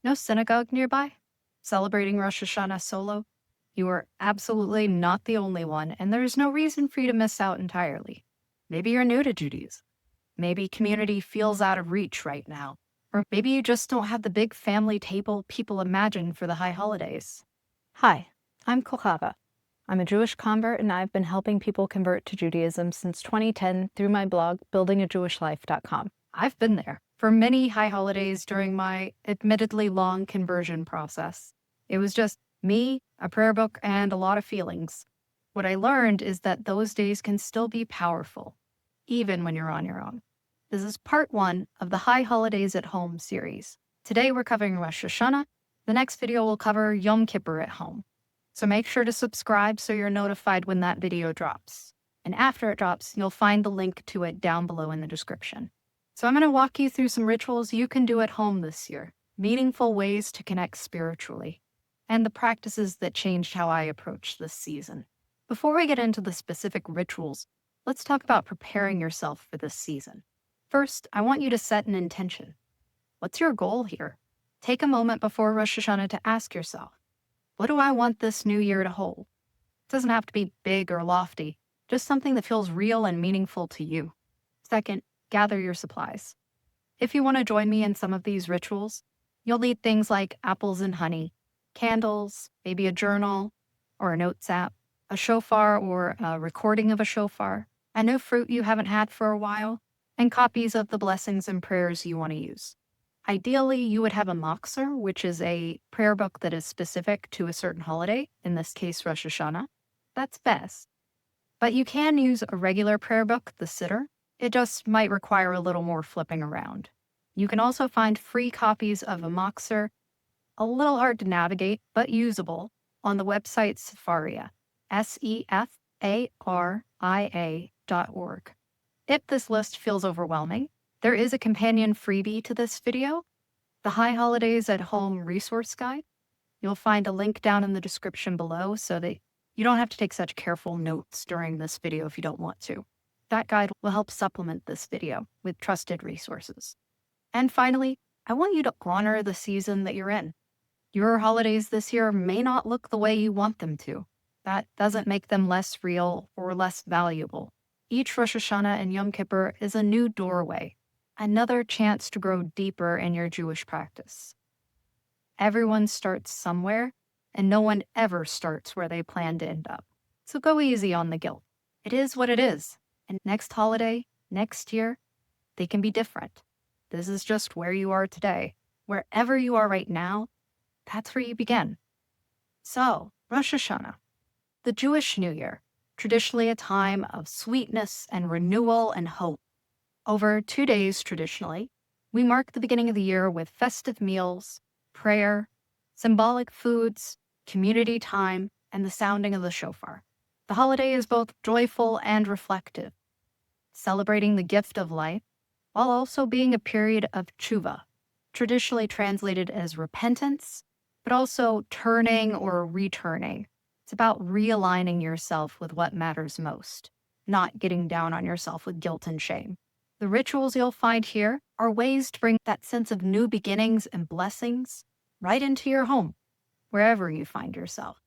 No synagogue nearby? Celebrating Rosh Hashanah solo? You are absolutely not the only one, and there's no reason for you to miss out entirely. Maybe you're new to Judaism. Maybe community feels out of reach right now. Or maybe you just don't have the big family table people imagine for the high holidays. Hi, I'm Kochava. I'm a Jewish convert, and I've been helping people convert to Judaism since 2010 through my blog, buildingajewishlife.com. I've been there for many high holidays during my admittedly long conversion process. It was just me, a prayer book, and a lot of feelings. What I learned is that those days can still be powerful, even when you're on your own. This is part 1 of the High Holidays at Home series. Today we're covering Rosh Hashanah. The next video will cover Yom Kippur at home. So make sure to subscribe so you're notified when that video drops. And after it drops, you'll find the link to it down below in the description. So I'm going to walk you through some rituals you can do at home this year, meaningful ways to connect spiritually, and the practices that changed how I approach this season. Before we get into the specific rituals, let's talk about preparing yourself for this season. First, I want you to set an intention. What's your goal here? Take a moment before Rosh Hashanah to ask yourself, what do I want this new year to hold? It doesn't have to be big or lofty, just something that feels real and meaningful to you. Second, gather your supplies. If you want to join me in some of these rituals, you'll need things like apples and honey, candles, maybe a journal or a notes app, a shofar or a recording of a shofar, a new fruit you haven't had for a while, and copies of the blessings and prayers you want to use. Ideally, you would have a machzor, which is a prayer book that is specific to a certain holiday, in this case, Rosh Hashanah. That's best. But you can use a regular prayer book, the Siddur. It just might require a little more flipping around. You can also find free copies of a machzor, a little hard to navigate, but usable, on the website Sepharia, sefaria.org. If this list feels overwhelming, there is a companion freebie to this video, the High Holidays at Home Resource Guide. You'll find a link down in the description below so that you don't have to take such careful notes during this video if you don't want to. That guide will help supplement this video with trusted resources. And finally, I want you to honor the season that you're in. Your holidays this year may not look the way you want them to. That doesn't make them less real or less valuable. Each Rosh Hashanah and Yom Kippur is a new doorway, another chance to grow deeper in your Jewish practice. Everyone starts somewhere, and no one ever starts where they plan to end up. So go easy on the guilt. It is what it is. And next holiday, next year, they can be different. This is just where you are today. Wherever you are right now, that's where you begin. So, Rosh Hashanah, the Jewish New Year, traditionally a time of sweetness and renewal and hope. Over 2 days traditionally, we mark the beginning of the year with festive meals, prayer, symbolic foods, community time, and the sounding of the shofar. The holiday is both joyful and reflective, celebrating the gift of life, while also being a period of tshuva, traditionally translated as repentance, but also turning or returning. It's about realigning yourself with what matters most, not getting down on yourself with guilt and shame. The rituals you'll find here are ways to bring that sense of new beginnings and blessings right into your home, wherever you find yourself.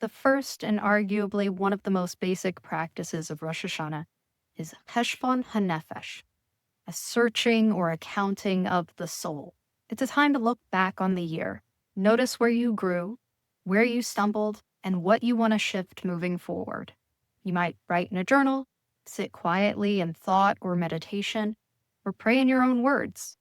The first and arguably one of the most basic practices of Rosh Hashanah is Cheshbon HaNefesh, a searching or accounting of the soul. It's a time to look back on the year, notice where you grew, where you stumbled, and what you want to shift moving forward. You might write in a journal, sit quietly in thought or meditation, or pray in your own words.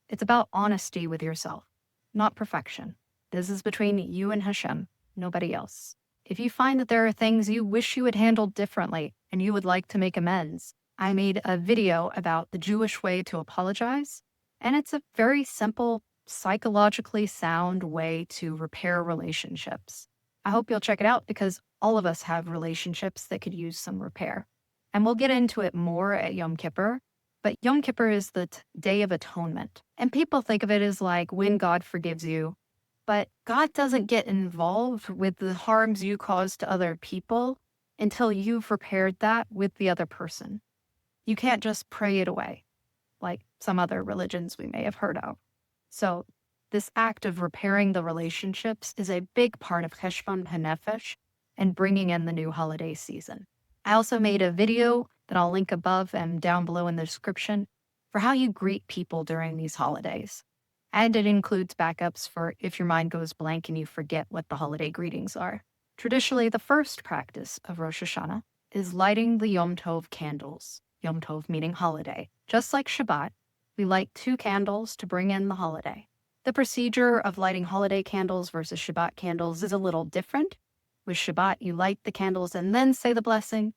It's about honesty with yourself, not perfection. This is between you and Hashem, nobody else. If you find that there are things you wish you had handled differently and you would like to make amends, I made a video about the Jewish way to apologize, and it's a very simple, psychologically sound way to repair relationships. I hope you'll check it out because all of us have relationships that could use some repair. And we'll get into it more at Yom Kippur, but Yom Kippur is the Day of Atonement. And people think of it as like when God forgives you, but God doesn't get involved with the harms you cause to other people until you've repaired that with the other person. You can't just pray it away, like some other religions we may have heard of. So This act of repairing the relationships is a big part of Cheshbon HaNefesh and bringing in the new holiday season. I also made a video that I'll link above and down below in the description for how you greet people during these holidays. And it includes backups for if your mind goes blank and you forget what the holiday greetings are. Traditionally, the first practice of Rosh Hashanah is lighting the Yom Tov candles, Yom Tov meaning holiday. Just like Shabbat, we light 2 candles to bring in the holiday. The procedure of lighting holiday candles versus Shabbat candles is a little different. With Shabbat, you light the candles and then say the blessing.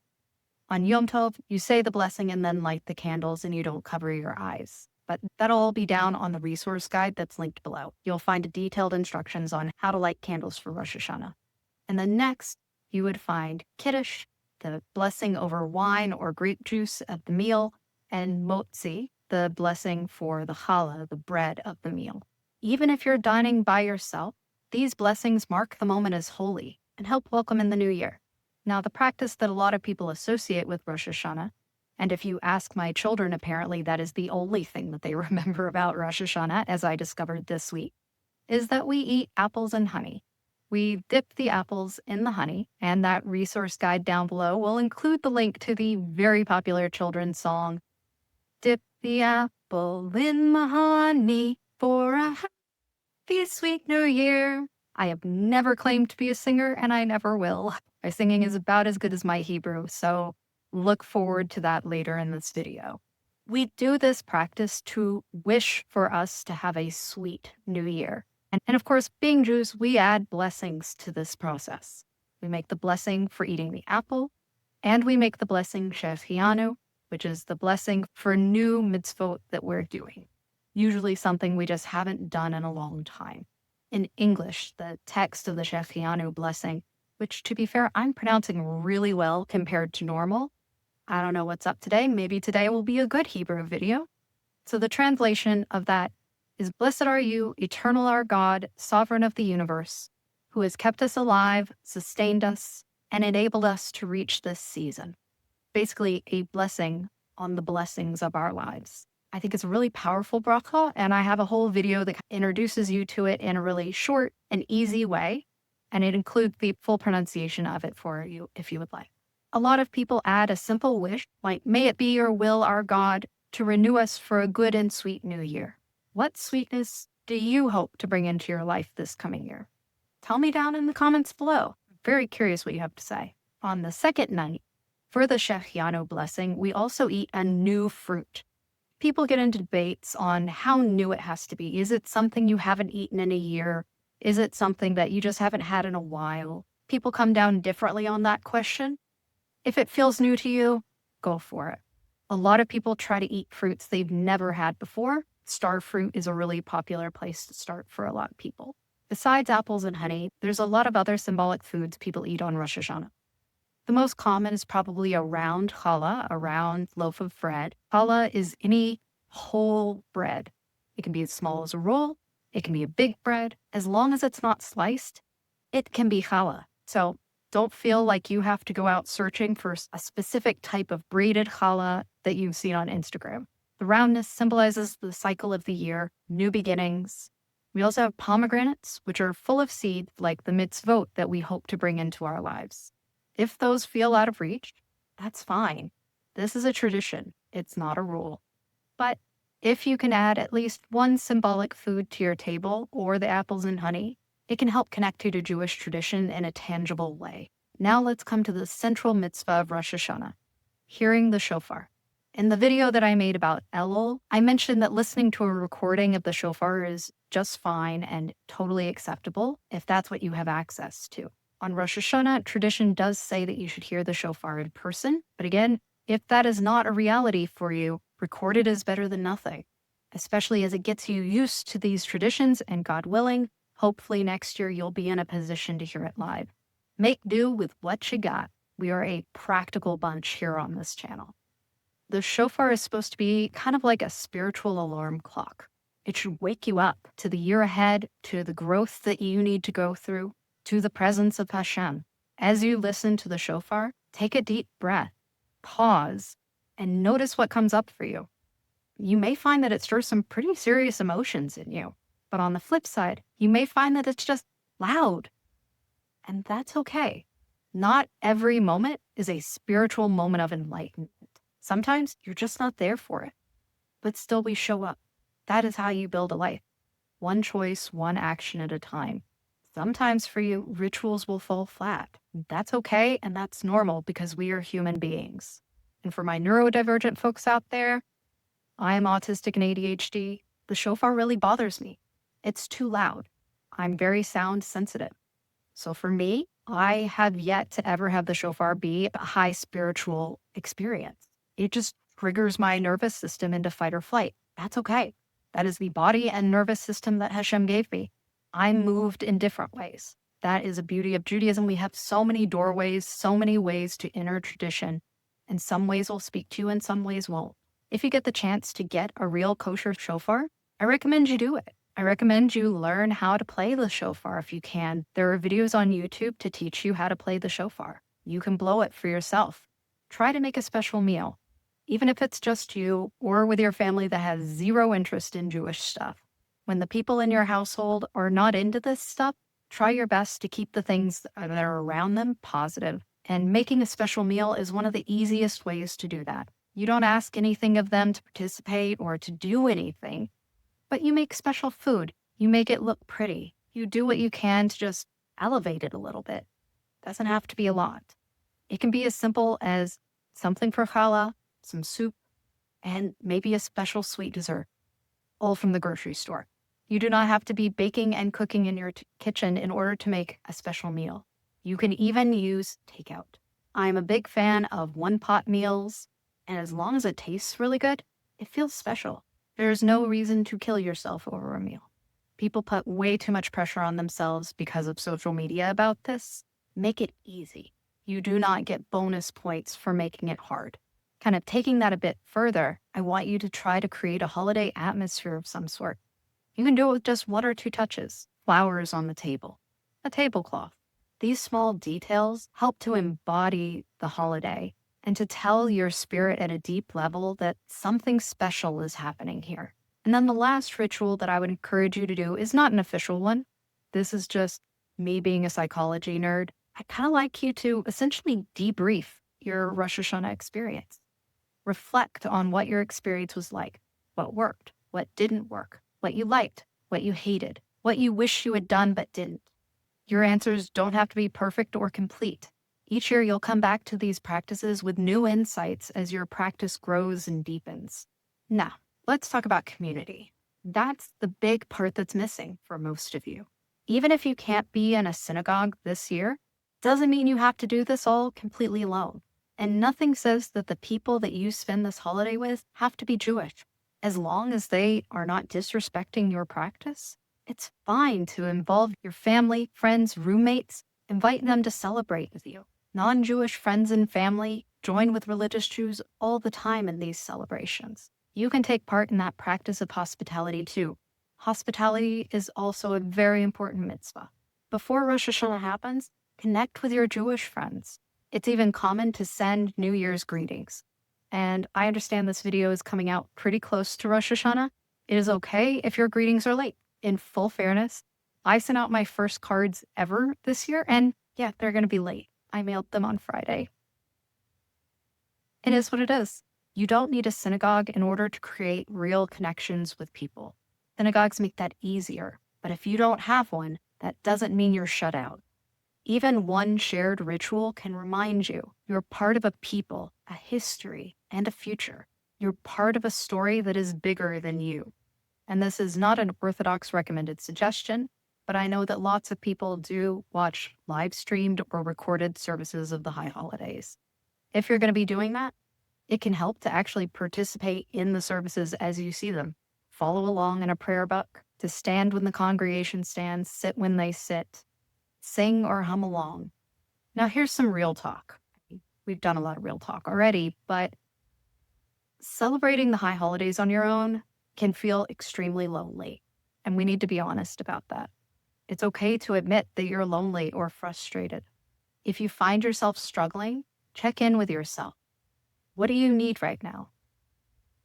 On Yom Tov, you say the blessing and then light the candles and you don't cover your eyes. But that'll all be down on the resource guide that's linked below. You'll find detailed instructions on how to light candles for Rosh Hashanah. And then next, you would find Kiddush, the blessing over wine or grape juice at the meal, and Motzi, the blessing for the challah, the bread of the meal. Even if you're dining by yourself, these blessings mark the moment as holy and help welcome in the new year. Now, the practice that a lot of people associate with Rosh Hashanah, and if you ask my children, apparently that is the only thing that they remember about Rosh Hashanah, as I discovered this week, is that we eat apples and honey. We dip the apples in the honey, and that resource guide down below will include the link to the very popular children's song, "Dip the apple in the honey for a happy sweet new year." I have never claimed to be a singer, and I never will. My singing is about as good as my Hebrew, so look forward to that later in this video. We do this practice to wish for us to have a sweet new year. And of course, being Jews, we add blessings to this process. We make the blessing for eating the apple, and we make the blessing Shehecheyanu, which is the blessing for new mitzvot that we're doing. Usually something we just haven't done in a long time. In English, the text of the Shehecheyanu blessing, which to be fair, I'm pronouncing really well compared to normal. I don't know what's up today. Maybe today will be a good Hebrew video. So the translation of that is, "Blessed are you, eternal our God, sovereign of the universe, who has kept us alive, sustained us, and enabled us to reach this season." Basically, a blessing on the blessings of our lives. I think it's a really powerful Brachot, and I have a whole video that introduces you to it in a really short and easy way, and it includes the full pronunciation of it for you if you would like. A lot of people add a simple wish, like, "May it be your will, our God, to renew us for a good and sweet new year." What sweetness do you hope to bring into your life this coming year? Tell me down in the comments below. I'm very curious what you have to say. On the second night, for the Shehecheyanu blessing, we also eat a new fruit. People get into debates on how new it has to be. Is it something you haven't eaten in a year? Is it something that you just haven't had in a while? People come down differently on that question. If it feels new to you, go for it. A lot of people try to eat fruits they've never had before. Star fruit is a really popular place to start for a lot of people. Besides apples and honey, there's a lot of other symbolic foods people eat on Rosh Hashanah. The most common is probably a round challah, a round loaf of bread. Challah is any whole bread. It can be as small as a roll. It can be a big bread. As long as it's not sliced, it can be challah. So don't feel like you have to go out searching for a specific type of braided challah that you've seen on Instagram. The roundness symbolizes the cycle of the year, new beginnings. We also have pomegranates, which are full of seed, like the mitzvot that we hope to bring into our lives. If those feel out of reach, that's fine. This is a tradition. It's not a rule. But if you can add at least one symbolic food to your table, or the apples and honey, it can help connect you to Jewish tradition in a tangible way. Now let's come to the central mitzvah of Rosh Hashanah, hearing the shofar. In the video that I made about Elul, I mentioned that listening to a recording of the shofar is just fine and totally acceptable if that's what you have access to. On Rosh Hashanah, tradition does say that you should hear the shofar in person, but again, if that is not a reality for you, recorded is better than nothing, especially as it gets you used to these traditions, and God willing, hopefully next year you'll be in a position to hear it live. Make do with what you got. We are a practical bunch here on this channel. The shofar is supposed to be kind of like a spiritual alarm clock. It should wake you up to the year ahead, to the growth that you need to go through, to the presence of Hashem. As you listen to the shofar, take a deep breath, pause, and notice what comes up for you. You may find that it stirs some pretty serious emotions in you. But on the flip side, you may find that it's just loud, and that's okay. Not every moment is a spiritual moment of enlightenment. Sometimes you're just not there for it, but still we show up. That is how you build a life. One choice, one action at a time. Sometimes for you, rituals will fall flat. That's okay, and that's normal because we are human beings. And for my neurodivergent folks out there, I am autistic and ADHD. The shofar really bothers me. It's too loud. I'm very sound sensitive. So for me, I have yet to ever have the shofar be a high spiritual experience. It just triggers my nervous system into fight or flight. That's okay. That is the body and nervous system that Hashem gave me. I'm moved in different ways. That is a beauty of Judaism. We have so many doorways, so many ways to enter tradition, and some ways will speak to you and some ways won't. If you get the chance to get a real kosher shofar, I recommend you do it. I recommend you learn how to play the shofar if you can. There are videos on YouTube to teach you how to play the shofar. You can blow it for yourself. Try to make a special meal, even if it's just you or with your family that has zero interest in Jewish stuff. When the people in your household are not into this stuff, try your best to keep the things that are around them positive. And making a special meal is one of the easiest ways to do that. You don't ask anything of them to participate or to do anything, but you make special food. You make it look pretty. You do what you can to just elevate it a little bit. Doesn't have to be a lot. It can be as simple as something for challah, some soup, and maybe a special sweet dessert, all from the grocery store. You do not have to be baking and cooking in your kitchen in order to make a special meal. You can even use takeout. I'm a big fan of one-pot meals, and as long as it tastes really good, it feels special. There's no reason to kill yourself over a meal. People put way too much pressure on themselves because of social media about this. Make it easy. You do not get bonus points for making it hard. Kind of taking that a bit further, I want you to try to create a holiday atmosphere of some sort. You can do it with just 1 or 2 touches. Flowers on the table, a tablecloth. These small details help to embody the holiday and to tell your spirit at a deep level that something special is happening here. And then the last ritual that I would encourage you to do is not an official one. This is just me being a psychology nerd. I kind of like you to essentially debrief your Rosh Hashanah experience. Reflect on what your experience was like, what worked, what didn't work, what you liked, what you hated, what you wish you had done but didn't. Your answers don't have to be perfect or complete. Each year you'll come back to these practices with new insights as your practice grows and deepens. Now, let's talk about community. That's the big part that's missing for most of you. Even if you can't be in a synagogue this year, doesn't mean you have to do this all completely alone. And nothing says that the people that you spend this holiday with have to be Jewish. As long as they are not disrespecting your practice, it's fine to involve your family, friends, roommates, invite them to celebrate with you. Non-Jewish friends and family join with religious Jews all the time in these celebrations. You can take part in that practice of hospitality too. Hospitality is also a very important mitzvah. Before Rosh Hashanah happens, connect with your Jewish friends. It's even common to send New Year's greetings. And I understand this video is coming out pretty close to Rosh Hashanah. It is okay if your greetings are late. In full fairness, I sent out my first cards ever this year, and yeah, they're going to be late. I mailed them on Friday. It is what it is. You don't need a synagogue in order to create real connections with people. Synagogues make that easier, but if you don't have one, that doesn't mean you're shut out. Even one shared ritual can remind you you're part of a people, a history, and a future. You're part of a story that is bigger than you. And this is not an Orthodox recommended suggestion, but I know that lots of people do watch live streamed or recorded services of the high holidays. If you're going to be doing that, it can help to actually participate in the services as you see them. Follow along in a prayer book, to stand when the congregation stands, sit when they sit, sing or hum along. Now here's some real talk. We've done a lot of real talk already, but celebrating the high holidays on your own can feel extremely lonely, and we need to be honest about that. It's okay to admit that you're lonely or frustrated. If you find yourself struggling, check in with yourself. What do you need right now?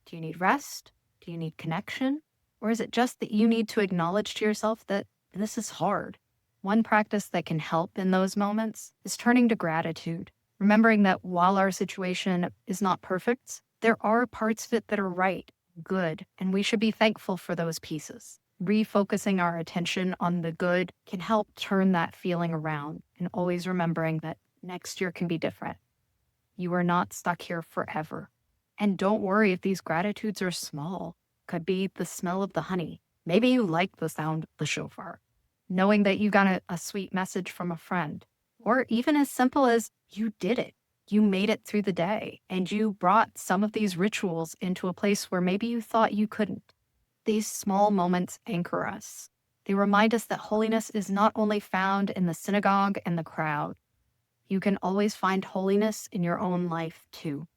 Do you need rest? Do you need connection? Or is it just that you need to acknowledge to yourself that this is hard? One practice that can help in those moments is turning to gratitude, remembering that while our situation is not perfect, there are parts of it that are right, good, and we should be thankful for those pieces. Refocusing our attention on the good can help turn that feeling around, and always remembering that next year can be different. You are not stuck here forever. And don't worry if these gratitudes are small. Could be the smell of the honey. Maybe you like the sound of the shofar. Knowing that you got a sweet message from a friend. Or even as simple as you did it. You made it through the day, and you brought some of these rituals into a place where maybe you thought you couldn't. These small moments anchor us. They remind us that holiness is not only found in the synagogue and the crowd. You can always find holiness in your own life too.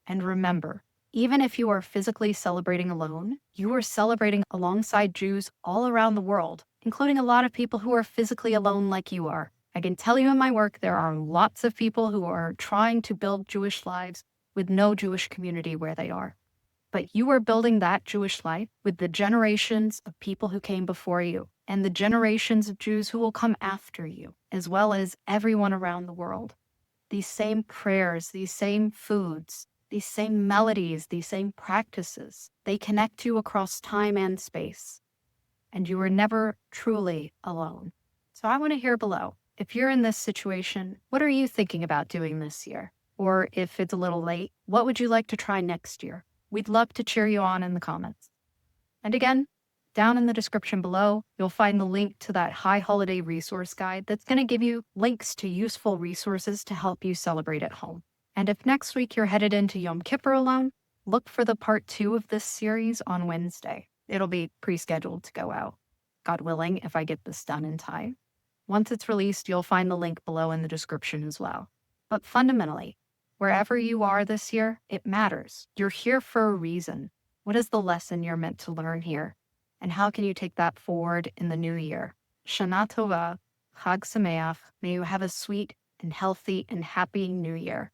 And remember, even if you are physically celebrating alone, you are celebrating alongside Jews all around the world, including a lot of people who are physically alone like you are. I can tell you in my work, there are lots of people who are trying to build Jewish lives with no Jewish community where they are. But you are building that Jewish life with the generations of people who came before you and the generations of Jews who will come after you, as well as everyone around the world. These same prayers, these same foods, these same melodies, these same practices, they connect you across time and space. And you are never truly alone. So I want to hear below. If you're in this situation, what are you thinking about doing this year? Or if it's a little late, what would you like to try next year? We'd love to cheer you on in the comments. And again, down in the description below, you'll find the link to that High Holiday resource guide that's going to give you links to useful resources to help you celebrate at home. And if next week you're headed into Yom Kippur alone, look for the part 2 of this series on Wednesday. It'll be pre-scheduled to go out, God willing, if I get this done in time. Once it's released, you'll find the link below in the description as well. But fundamentally, wherever you are this year, it matters. You're here for a reason. What is the lesson you're meant to learn here? And how can you take that forward in the new year? Shana Tova, Chag Sameach. May you have a sweet and healthy and happy new year.